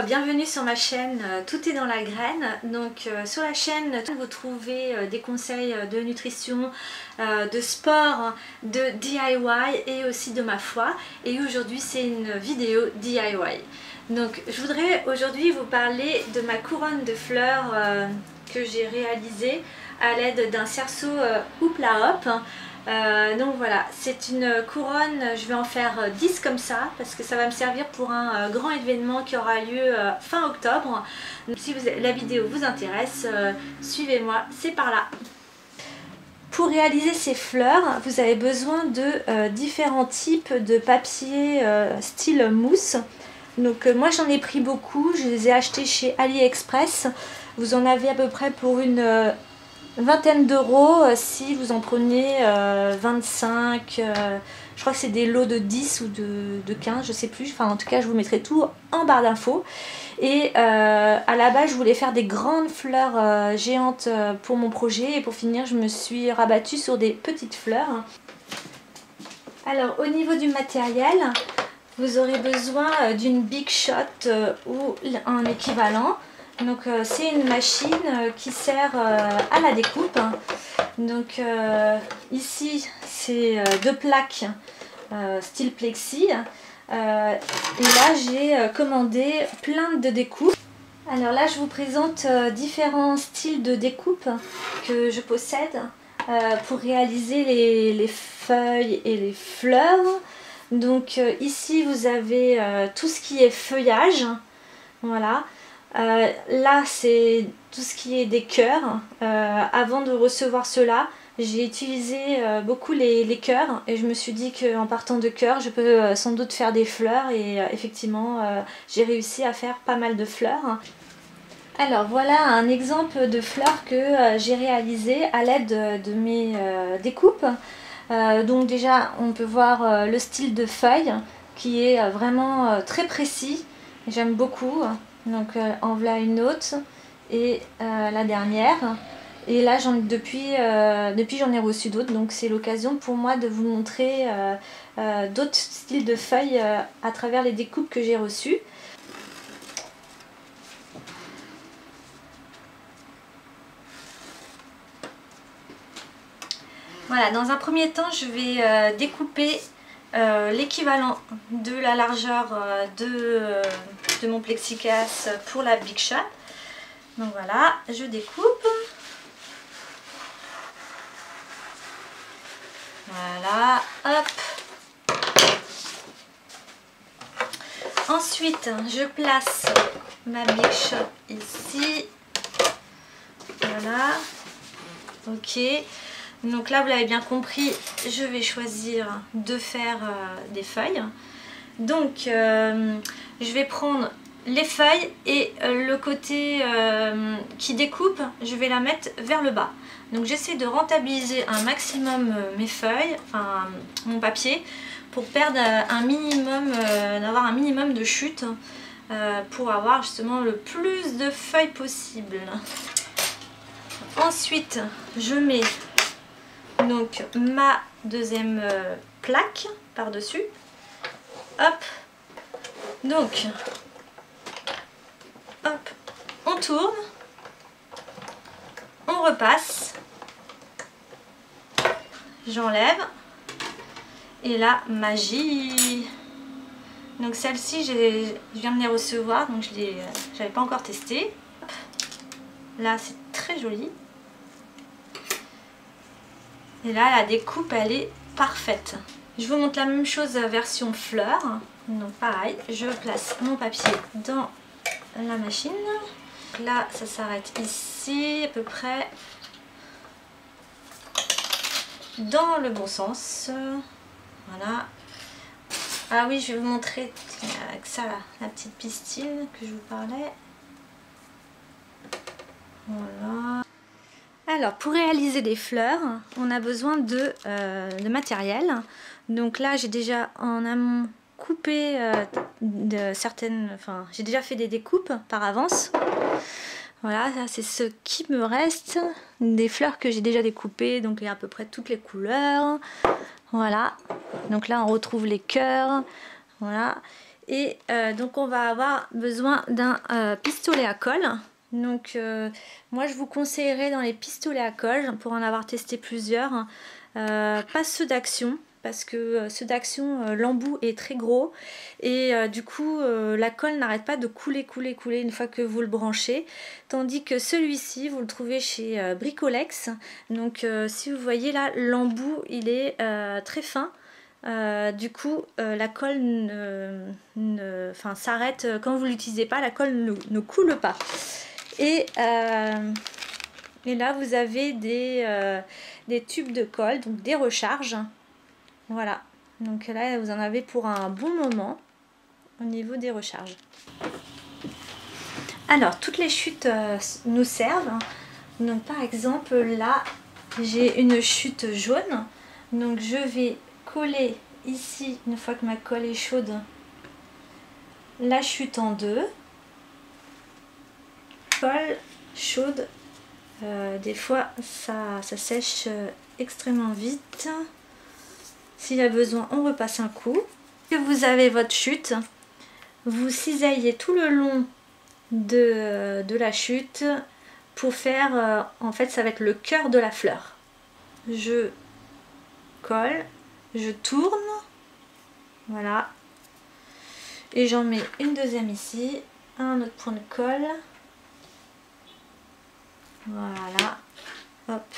bienvenue sur ma chaîne Tout est dans la graine. Donc sur la chaîne vous trouvez des conseils de nutrition, de sport, de DIY et aussi de ma foi. Et aujourd'hui c'est une vidéo DIY. Donc je voudrais aujourd'hui vous parler de ma couronne de fleurs que j'ai réalisée à l'aide d'un cerceau Hoopla Hop. Donc voilà, c'est une couronne, je vais en faire 10 comme ça parce que ça va me servir pour un grand événement qui aura lieu fin octobre. Donc si la vidéo vous intéresse, suivez-moi, c'est par là. Pour réaliser ces fleurs, vous avez besoin de différents types de papier style mousse. Donc moi j'en ai pris beaucoup, je les ai achetés chez AliExpress. Vous en avez à peu près pour une vingtaine d'euros si vous en prenez 25, je crois que c'est des lots de 10 ou de 15, je sais plus, enfin en tout cas je vous mettrai tout en barre d'infos. Et à la base je voulais faire des grandes fleurs géantes pour mon projet et pour finir je me suis rabattue sur des petites fleurs. Alors au niveau du matériel, vous aurez besoin d'une Big Shot ou un équivalent. Donc c'est une machine qui sert à la découpe. Donc ici c'est deux plaques style plexi. Et là j'ai commandé plein de découpes. Alors là je vous présente différents styles de découpe que je possède pour réaliser les feuilles et les fleurs. Donc ici vous avez tout ce qui est feuillage. Voilà. Là c'est tout ce qui est des cœurs. Avant de recevoir cela, j'ai utilisé beaucoup les cœurs et je me suis dit qu'en partant de cœurs je peux sans doute faire des fleurs et effectivement j'ai réussi à faire pas mal de fleurs. Alors voilà un exemple de fleurs que j'ai réalisé à l'aide de mes découpes. Donc déjà on peut voir le style de feuille qui est vraiment très précis, j'aime beaucoup. Donc en voilà une autre et la dernière. Et là depuis j'en ai reçu d'autres, donc c'est l'occasion pour moi de vous montrer d'autres styles de feuilles à travers les découpes que j'ai reçues. Voilà, dans un premier temps je vais découper l'équivalent de la largeur de mon plexiglas pour la Big Shot. Donc voilà, je découpe. Voilà, hop. Ensuite, je place ma Big Shot ici. Voilà, ok. Donc là, vous l'avez bien compris, je vais choisir de faire des feuilles. Donc, je vais prendre les feuilles et le côté qui découpe, je vais la mettre vers le bas. Donc, j'essaie de rentabiliser un maximum mes feuilles, enfin mon papier, pour perdre un minimum, d'avoir un minimum de chute pour avoir justement le plus de feuilles possible. Ensuite, je mets donc ma deuxième plaque par dessus. Hop, donc hop, on tourne, on repasse, j'enlève et là magie. Donc celle-ci je viens de les recevoir, donc je n'avais pas encore testé. Hop. Là c'est très joli. Et là, la découpe, elle est parfaite. Je vous montre la même chose version fleur. Donc pareil, je place mon papier dans la machine. Là, ça s'arrête ici, à peu près dans le bon sens. Voilà. Ah oui, je vais vous montrer avec ça, la petite pistille que je vous parlais. Voilà. Alors pour réaliser des fleurs, on a besoin de matériel. Donc là j'ai déjà en amont coupé j'ai déjà fait des découpes par avance. Voilà, c'est ce qui me reste, des fleurs que j'ai déjà découpées, donc il y a à peu près toutes les couleurs. Voilà, donc là on retrouve les cœurs, voilà. Et donc on va avoir besoin d'un pistolet à colle. Donc moi je vous conseillerais dans les pistolets à colle, pour en avoir testé plusieurs, pas ceux d'Action, parce que ceux d'Action, l'embout est très gros et du coup la colle n'arrête pas de couler une fois que vous le branchez, tandis que celui-ci vous le trouvez chez Bricolex. Donc si vous voyez là, l'embout il est très fin. Du coup la colle s'arrête quand vous l'utilisez pas, la colle ne coule pas. Et là vous avez des tubes de colle, donc des recharges. Voilà, donc là vous en avez pour un bon moment au niveau des recharges. Alors toutes les chutes nous servent. Donc par exemple là j'ai une chute jaune, donc je vais coller ici, une fois que ma colle est chaude, la chute en deux. Colle chaude, des fois ça sèche extrêmement vite. S'il y a besoin, on repasse un coup. Que vous avez votre chute, vous cisaillez tout le long de la chute pour faire, en fait ça va être le cœur de la fleur. Je colle, je tourne, voilà, et j'en mets une deuxième ici, un autre point de colle, voilà, hop.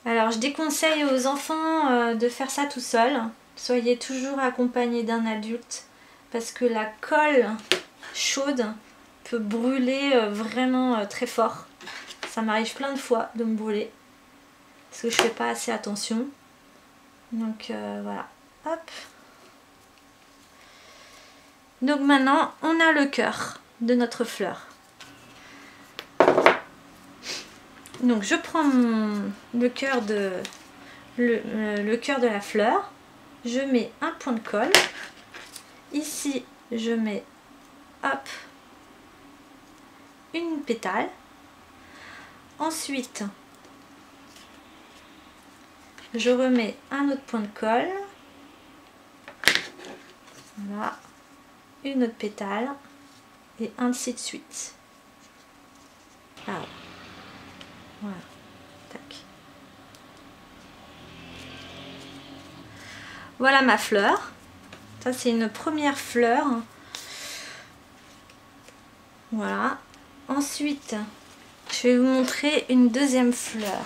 Alors je déconseille aux enfants de faire ça tout seul. Soyez toujours accompagné d'un adulte parce que la colle chaude peut brûler vraiment très fort. Ça m'arrive plein de fois de me brûler parce que je fais pas assez attention. Donc voilà, hop. Donc maintenant on a le cœur de notre fleur. Donc je prends le cœur de la fleur, je mets un point de colle, ici je mets hop une pétale, ensuite je remets un autre point de colle, voilà, une autre pétale et ainsi de suite. Ah. Voilà, tac. Voilà ma fleur. Ça c'est une première fleur. Voilà. Ensuite, je vais vous montrer une deuxième fleur.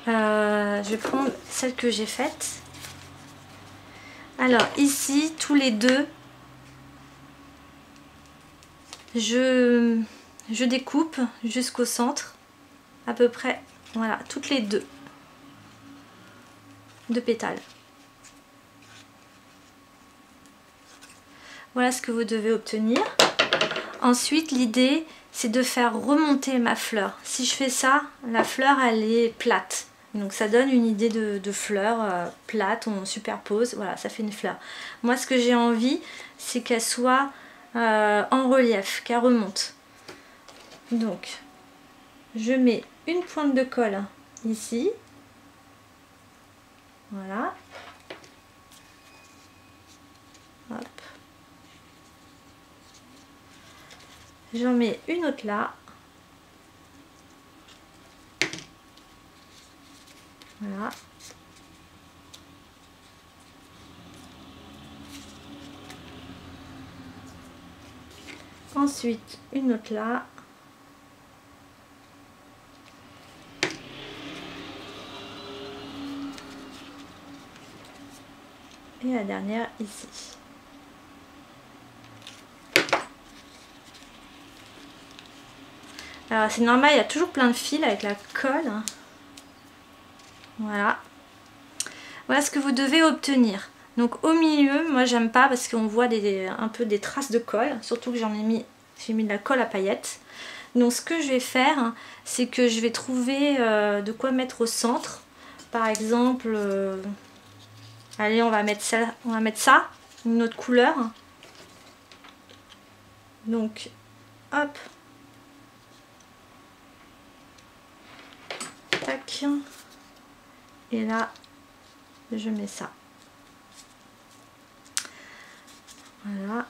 Je vais prendre celle que j'ai faite. Alors ici, tous les deux, je découpe jusqu'au centre, à peu près, voilà, toutes les deux pétales. Voilà ce que vous devez obtenir. Ensuite, l'idée, c'est de faire remonter ma fleur. Si je fais ça, la fleur, elle est plate. Donc ça donne une idée de fleur plate, on superpose, voilà, ça fait une fleur. Moi, ce que j'ai envie, c'est qu'elle soit en relief, qu'elle remonte. Donc, je mets une pointe de colle ici. Voilà. Hop. J'en mets une autre là. Voilà. Ensuite, une autre là. Et la dernière ici. Alors c'est normal, il y a toujours plein de fils avec la colle. Voilà. Voilà ce que vous devez obtenir. Donc au milieu, moi j'aime pas parce qu'on voit un peu des traces de colle. Surtout que j'ai mis de la colle à paillettes. Donc ce que je vais faire, c'est que je vais trouver de quoi mettre au centre. Par exemple, allez, on va mettre ça, une autre couleur. Donc, hop. Tac. Et là, je mets ça. Voilà.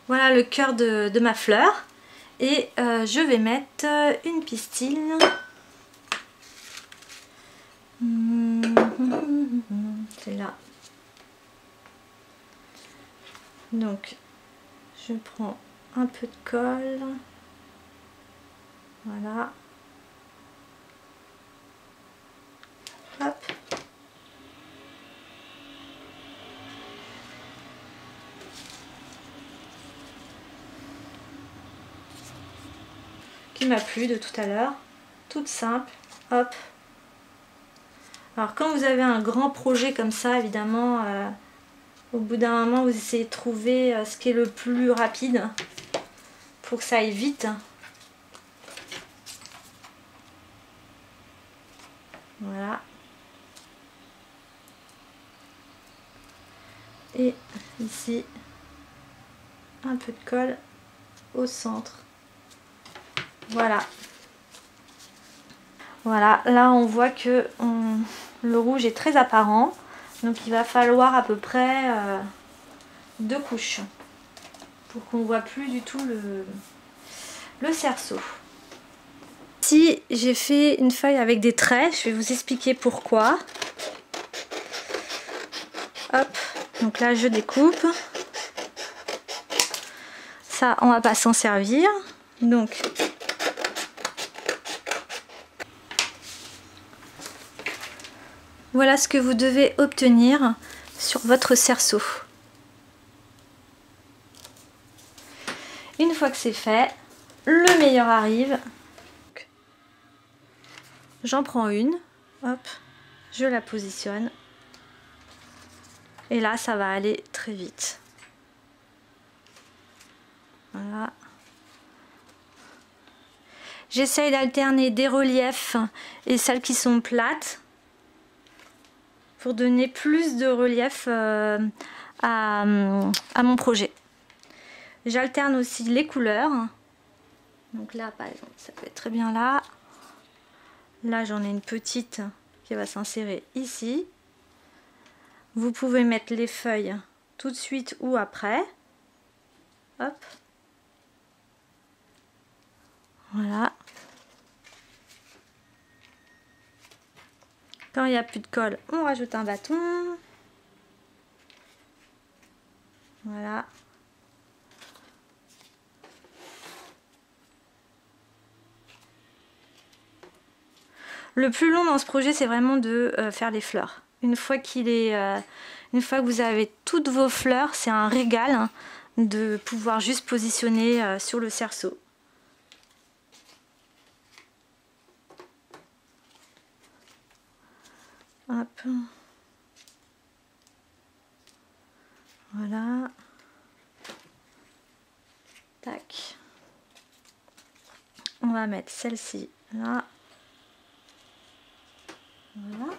Voilà le cœur de ma fleur. Et je vais mettre une pistil. C'est là. Donc, je prends un peu de colle. Voilà. Hop. Qui m'a plu de tout à l'heure. Toute simple. Hop. Alors quand vous avez un grand projet comme ça, évidemment, au bout d'un moment, vous essayez de trouver ce qui est le plus rapide pour que ça aille vite. Voilà. Et ici, un peu de colle au centre. Voilà. Voilà, là on voit que le rouge est très apparent. Donc il va falloir à peu près 2 couches pour qu'on ne voit plus du tout le cerceau. Ici j'ai fait une feuille avec des traits, je vais vous expliquer pourquoi. Hop, donc là je découpe. Ça on va pas s'en servir. Donc voilà ce que vous devez obtenir sur votre cerceau. Une fois que c'est fait, le meilleur arrive. J'en prends une, hop, je la positionne. Et là, ça va aller très vite. Voilà. J'essaye d'alterner des reliefs et celles qui sont plates, pour donner plus de relief à mon projet. J'alterne aussi les couleurs. Donc là par exemple ça peut être très bien là. Là j'en ai une petite qui va s'insérer ici. Vous pouvez mettre les feuilles tout de suite ou après. Hop. Voilà. Quand il n'y a plus de colle, on rajoute un bâton. Voilà. Le plus long dans ce projet, c'est vraiment de faire les fleurs. Une fois que vous avez toutes vos fleurs, c'est un régal hein, de pouvoir juste positionner sur le cerceau. Hop. Voilà. Tac. On va mettre celle-ci là. Voilà.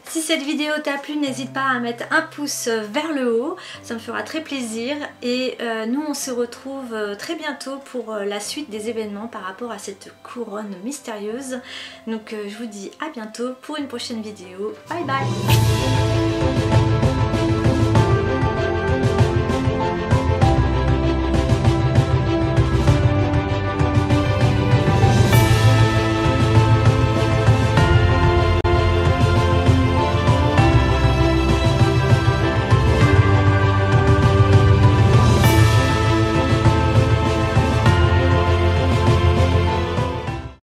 Si cette vidéo t'a plu, n'hésite pas à mettre un pouce vers le haut, ça me fera très plaisir et nous on se retrouve très bientôt pour la suite des événements par rapport à cette couronne mystérieuse. Donc je vous dis à bientôt pour une prochaine vidéo. Bye bye.